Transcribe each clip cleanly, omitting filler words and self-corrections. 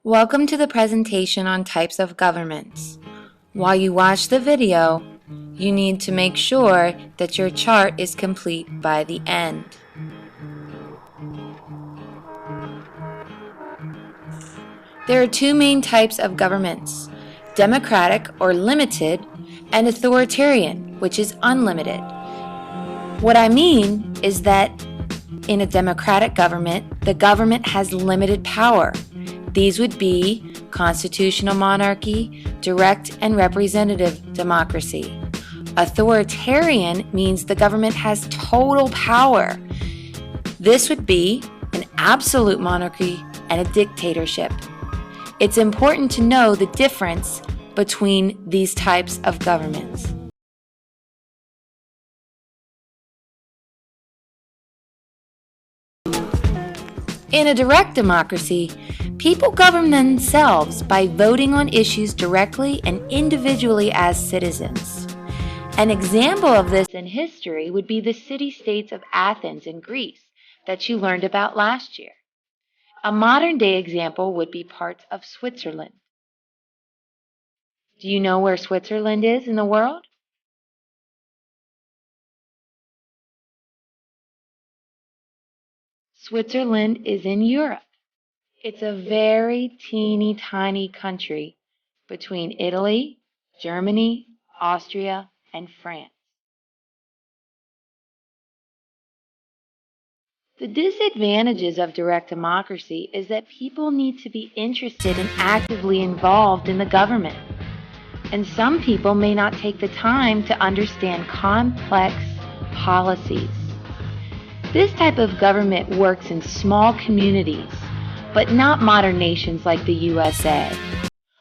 Welcome to the presentation on types of governments. While you watch the video, you need to make sure that your chart is complete by the end. There are two main types of governments: democratic or limited, and authoritarian, which is unlimited. What I mean is that in a democratic government, the government has limited power. These would be constitutional monarchy, direct and representative democracy. Authoritarian means the government has total power. This would be an absolute monarchy and a dictatorship. It's important to know the difference between these types of governments. In a direct democracy, people govern themselves by voting on issues directly and individually as citizens. An example of this in history would be the city-states of Athens in Greece that you learned about last year. A modern-day example would be parts of Switzerland. Do you know where Switzerland is in the world? Switzerland is in Europe. It's a very teeny tiny country between Italy, Germany, Austria, and France. The disadvantages of direct democracy is that people need to be interested and actively involved in the government. And some people may not take the time to understand complex policies. This type of government works in small communities, but not modern nations like the USA.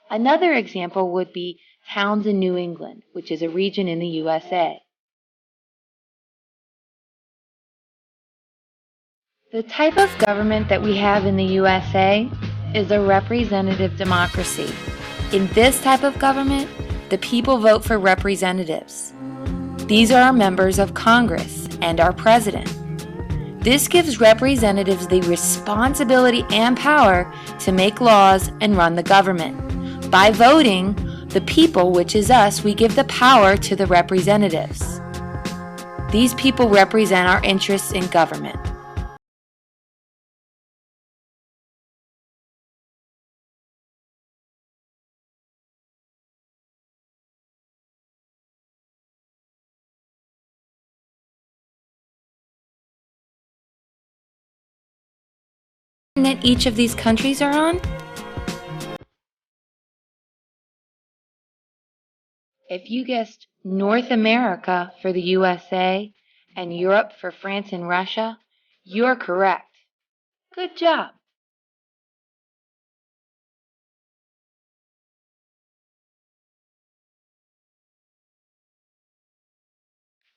Another example would be towns in New England, which is a region in the USA. The type of government that we have in the USA is a representative democracy. In this type of government, the people vote for representatives. These are our members of Congress and our president. This gives representatives the responsibility and power to make laws and run the government. By voting, the people, which is us, we give the power to the representatives. These people represent our interests in government. That each of these countries are on? If you guessed North America for the USA and Europe for France and Russia, you're correct. Good job.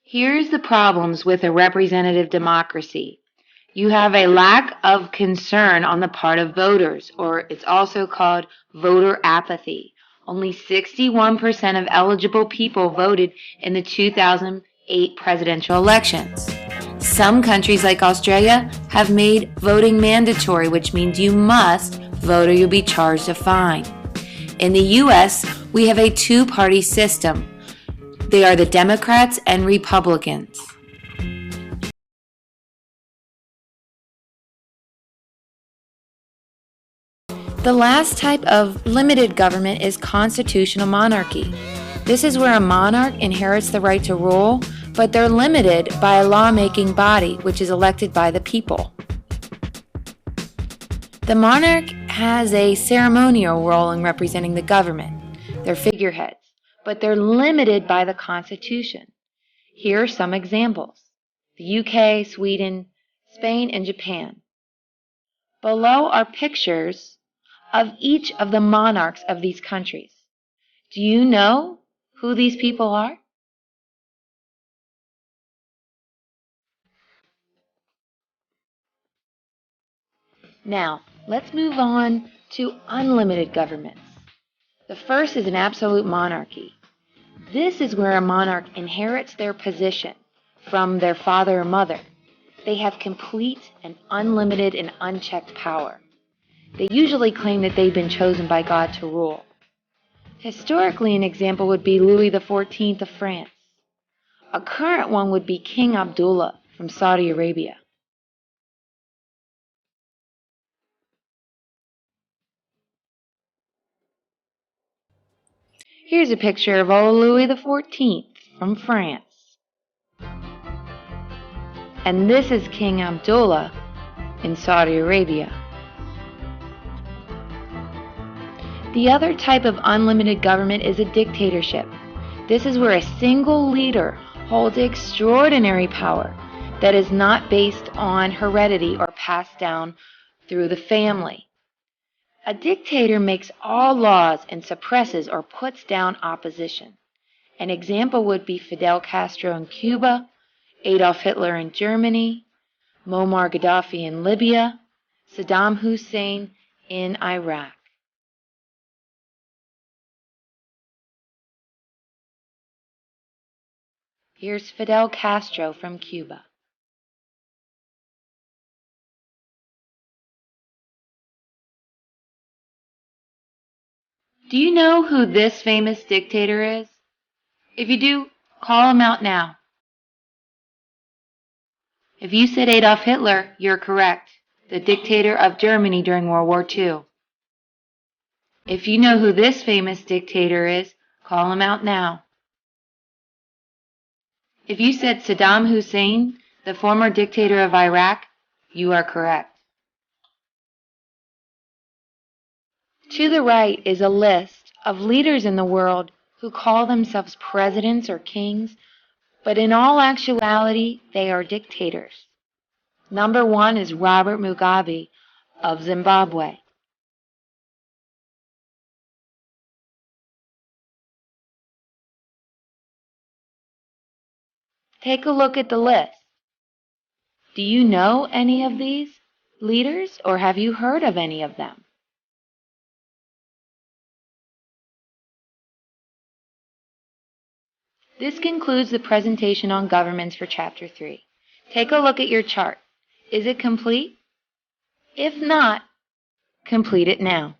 Here's the problems with a representative democracy. You have a lack of concern on the part of voters, or it's also called voter apathy. Only 61% of eligible people voted in the 2008 presidential elections. Some countries like Australia have made voting mandatory, which means you must vote or you'll be charged a fine. In the US, we have a two-party system. They are the Democrats and Republicans. The last type of limited government is constitutional monarchy. This is where a monarch inherits the right to rule, but they're limited by a lawmaking body, which is elected by the people. The monarch has a ceremonial role in representing the government. They're figureheads, but they're limited by the Constitution. Here are some examples: the UK, Sweden, Spain, and Japan. Below are pictures of each of the monarchs of these countries. Do you know who these people are? Now, let's move on to unlimited governments. The first is an absolute monarchy. This is where a monarch inherits their position from their father or mother. They have complete and unlimited and unchecked power. They usually claim that they've been chosen by God to rule. Historically, an example would be Louis XIV of France. A current one would be King Abdullah from Saudi Arabia. Here's a picture of old Louis XIV from France. And this is King Abdullah in Saudi Arabia. The other type of unlimited government is a dictatorship. This is where a single leader holds extraordinary power that is not based on heredity or passed down through the family. A dictator makes all laws and suppresses or puts down opposition. An example would be Fidel Castro in Cuba, Adolf Hitler in Germany, Muammar Gaddafi in Libya, Saddam Hussein in Iraq. Here's Fidel Castro from Cuba. Do you know who this famous dictator is? If you do, call him out now. If you said Adolf Hitler, you're correct. The dictator of Germany during World War II. If you know who this famous dictator is, call him out now. If you said Saddam Hussein, the former dictator of Iraq, you are correct. To the right is a list of leaders in the world who call themselves presidents or kings, but in all actuality, they are dictators. Number 1 is Robert Mugabe of Zimbabwe. Take a look at the list. Do you know any of these leaders, or have you heard of any of them? This concludes the presentation on governments for Chapter 3. Take a look at your chart. Is it complete? If not, complete it now.